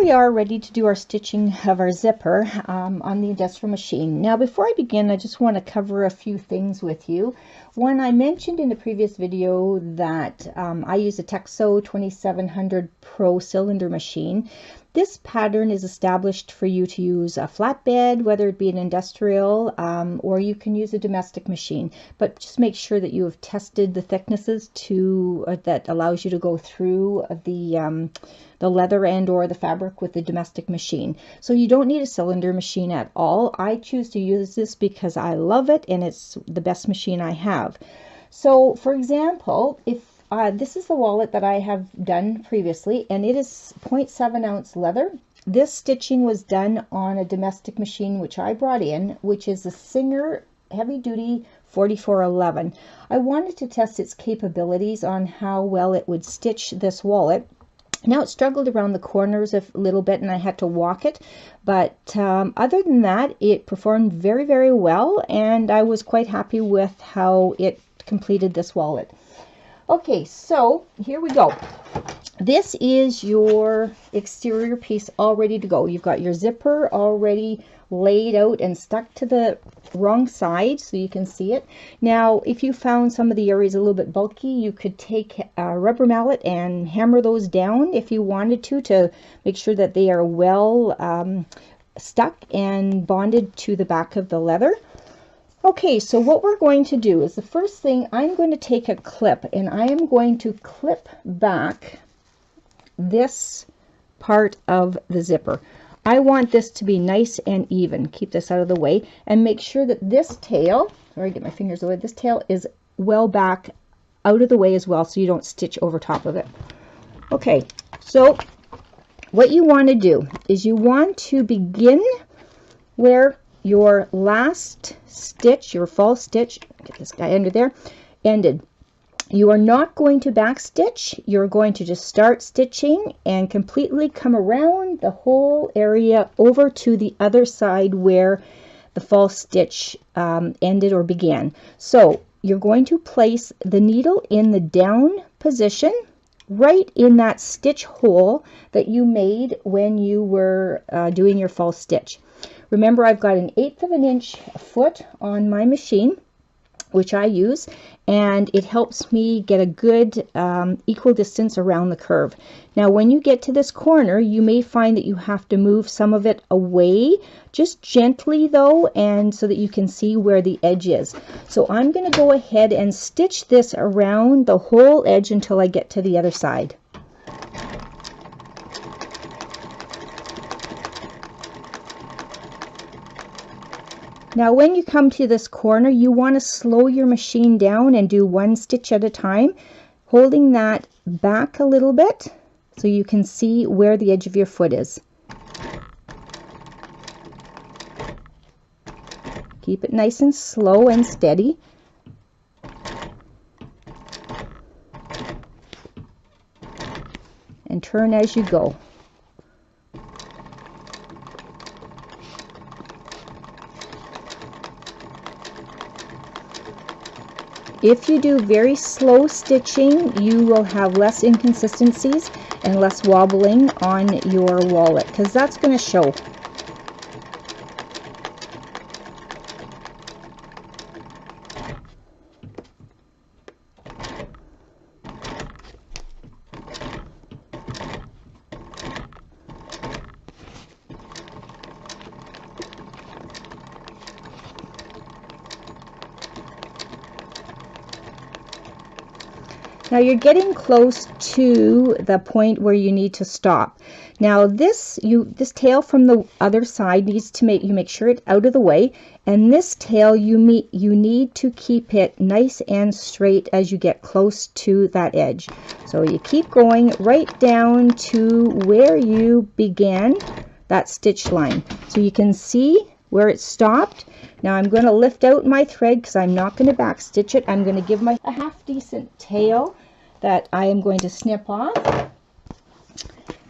we are ready to do our stitching of our zipper on the industrial machine. Now before I begin, I just want to cover a few things with you. One, I mentioned in the previous video that I use a Texo 2700 Pro cylinder machine. This pattern is established for you to use a flatbed, whether it be an industrial or you can use a domestic machine, but just make sure that you have tested the thicknesses to that allows you to go through the leather and or the fabric with the domestic machine. So you don't need a cylinder machine at all. I choose to use this because I love it and it's the best machine I have. So for example, if this is the wallet that I have done previously, and it is 0.7 ounce leather. This stitching was done on a domestic machine which I brought in, which is a Singer heavy duty 4411. I wanted to test its capabilities on how well it would stitch this wallet. Now it struggled around the corners a little bit and I had to walk it, but other than that it performed very, very well, and I was quite happy with how it completed this wallet. Okay, so here we go. This is your exterior piece all ready to go. You've got your zipper already laid out and stuck to the wrong side so you can see it. Now, if you found some of the areas a little bit bulky, you could take a rubber mallet and hammer those down if you wanted to make sure that they are well stuck and bonded to the back of the leather. Okay, so what we're going to do is the first thing, I'm going to take a clip and I am going to clip back this part of the zipper. I want this to be nice and even. Keep this out of the way and make sure that this tail, sorry, get my fingers away, this tail is well back out of the way as well so you don't stitch over top of it. Okay, so what you want to do is you want to begin where your last stitch, your false stitch, get this guy under there, ended. You are not going to back stitch. You're going to just start stitching and completely come around the whole area over to the other side where the false stitch ended or began. So you're going to place the needle in the down position right in that stitch hole that you made when you were doing your false stitch. Remember, I've got 1/8 of an inch foot on my machine, which I use, and it helps me get a good equal distance around the curve. Now, when you get to this corner, you may find that you have to move some of it away, just gently though, and so that you can see where the edge is. So I'm going to go ahead and stitch this around the whole edge until I get to the other side. Now when you come to this corner, you want to slow your machine down and do one stitch at a time, holding that back a little bit so you can see where the edge of your foot is. Keep it nice and slow and steady. And turn as you go. If you do very slow stitching, you will have less inconsistencies and less wobbling on your wallet, because that's going to show. Now you're getting close to the point where you need to stop. Now this tail from the other side needs to make sure it's out of the way, and this tail you need to keep it nice and straight as you get close to that edge. So you keep going right down to where you began that stitch line. So you can see where it stopped. Now I'm going to lift out my thread because I'm not going to back stitch it. I'm going to give my a half decent tail that I am going to snip off,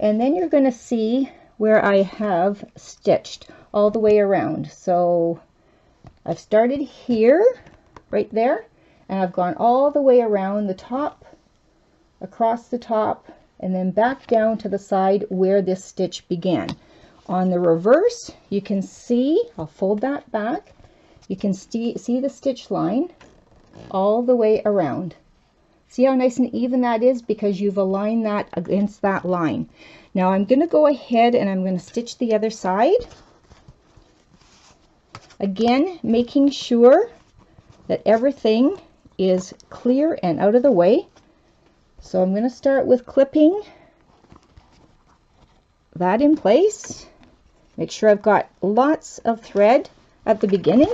and then you're going to see where I have stitched all the way around. So I've started here, right there, and I've gone all the way around the top, across the top, and then back down to the side where this stitch began. On the reverse, you can see, I'll fold that back, you can see the stitch line all the way around. See how nice and even that is, because you've aligned that against that line. Now I'm going to go ahead and I'm going to stitch the other side. Again, making sure that everything is clear and out of the way. So I'm going to start with clipping that in place. Make sure I've got lots of thread at the beginning.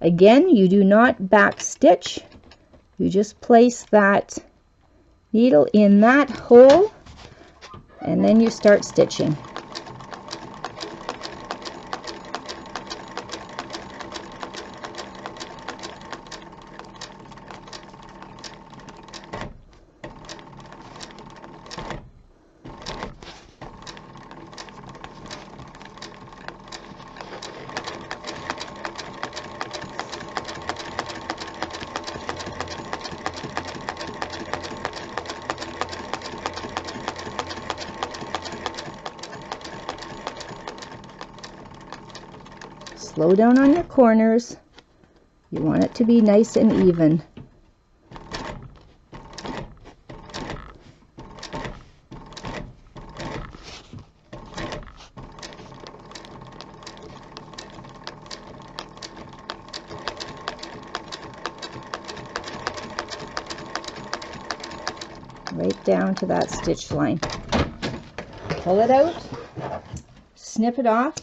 Again, you do not back stitch. You just place that needle in that hole and then you start stitching. Slow down on your corners. You want it to be nice and even. Right down to that stitch line. Pull it out, snip it off,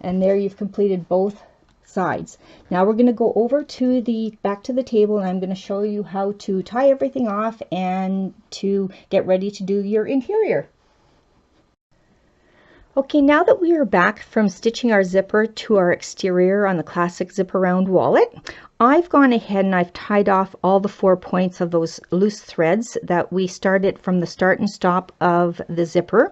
and there you've completed both sides. Now we're going to go over to back to the table, and I'm going to show you how to tie everything off and to get ready to do your interior. Okay, now that we are back from stitching our zipper to our exterior on the classic zip around wallet, I've gone ahead and I've tied off all the 4 points of those loose threads that we started from the start and stop of the zipper.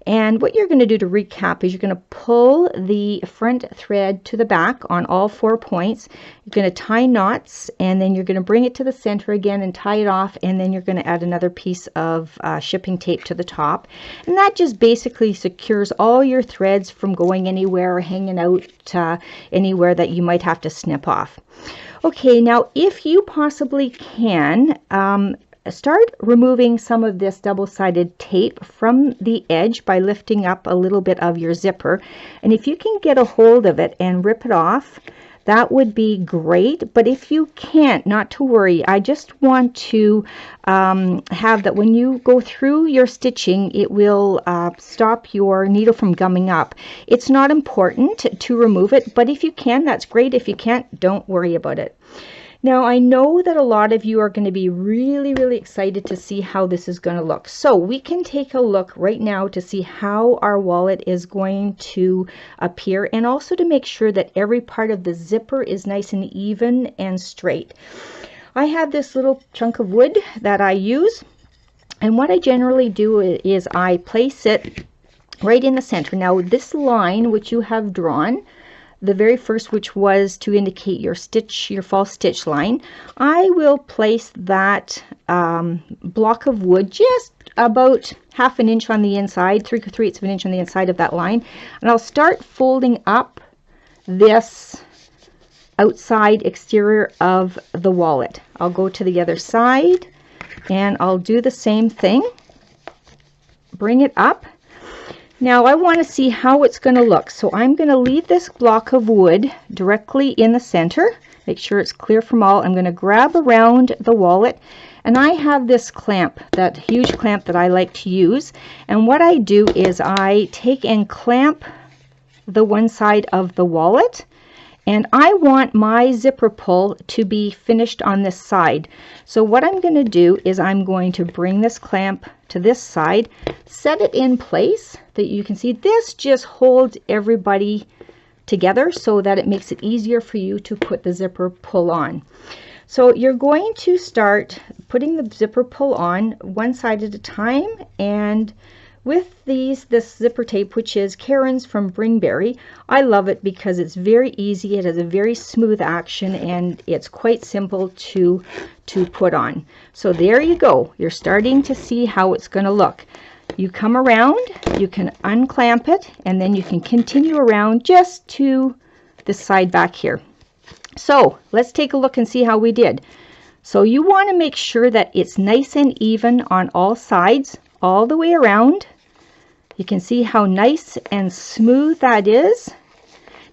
And what you're going to do to recap is you're going to pull the front thread to the back on all 4 points. You're going to tie knots, and then you're going to bring it to the center again and tie it off, and then you're going to add another piece of shipping tape to the top. And that just basically secures all your threads from going anywhere or hanging out anywhere that you might have to snip off. Okay, now if you possibly can, start removing some of this double-sided tape from the edge by lifting up a little bit of your zipper. And if you can get a hold of it and rip it off, that would be great. But if you can't, not to worry. I just want to have that when you go through your stitching, it will stop your needle from gumming up. It's not important to remove it, but if you can, that's great. If you can't, don't worry about it. Now, I know that a lot of you are going to be really, really excited to see how this is going to look. So we can take a look right now to see how our wallet is going to appear, and also to make sure that every part of the zipper is nice and even and straight. I have this little chunk of wood that I use, and what I generally do is I place it right in the center. Now, this line which you have drawn, the very first, which was to indicate your false stitch line, I will place that block of wood just about ½ an inch on the inside, 3/8 of an inch on the inside of that line, and I'll start folding up this outside exterior of the wallet. I'll go to the other side and I'll do the same thing, bring it up. Now I want to see how it's going to look, so I'm going to leave this block of wood directly in the center. Make sure it's clear from all. I'm going to grab around the wallet, and I have this clamp, that huge clamp that I like to use, and what I do is I take and clamp the one side of the wallet, and I want my zipper pull to be finished on this side. So what I'm going to do is I'm going to bring this clamp to this side, set it in place that you can see. This just holds everybody together so that it makes it easier for you to put the zipper pull on. So you're going to start putting the zipper pull on one side at a time, and with this zipper tape, which is Karen's from Bringberry. I love it because it's very easy. It has a very smooth action and it's quite simple to put on. So there you go. You're starting to see how it's going to look. You come around, you can unclamp it, and then you can continue around just to this side back here. So let's take a look and see how we did. So you want to make sure that it's nice and even on all sides, all the way around. You can see how nice and smooth that is.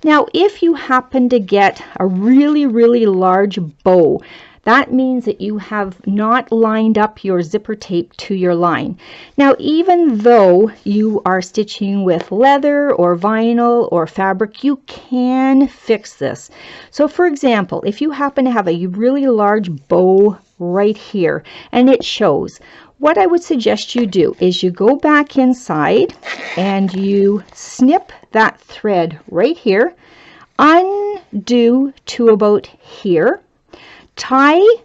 Now, if you happen to get a really, really large bow, that means that you have not lined up your zipper tape to your line. Now, even though you are stitching with leather or vinyl or fabric, you can fix this. So for example, if you happen to have a really large bow right here and it shows, what I would suggest you do is you go back inside and you snip that thread right here, undo to about here,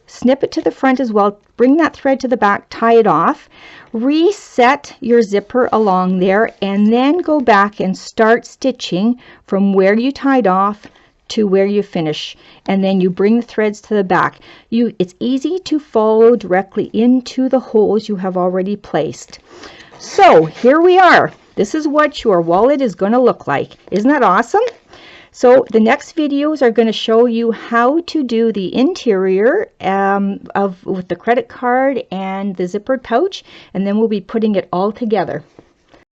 snip it to the front as well, bring that thread to the back, tie it off, reset your zipper along there, and then go back and start stitching from where you tied off to where you finish, and then you bring the threads to the back. It's easy to follow directly into the holes you have already placed. So here we are. This is what your wallet is going to look like. Isn't that awesome? So the next videos are going to show you how to do the interior with the credit card and the zippered pouch, and then we'll be putting it all together.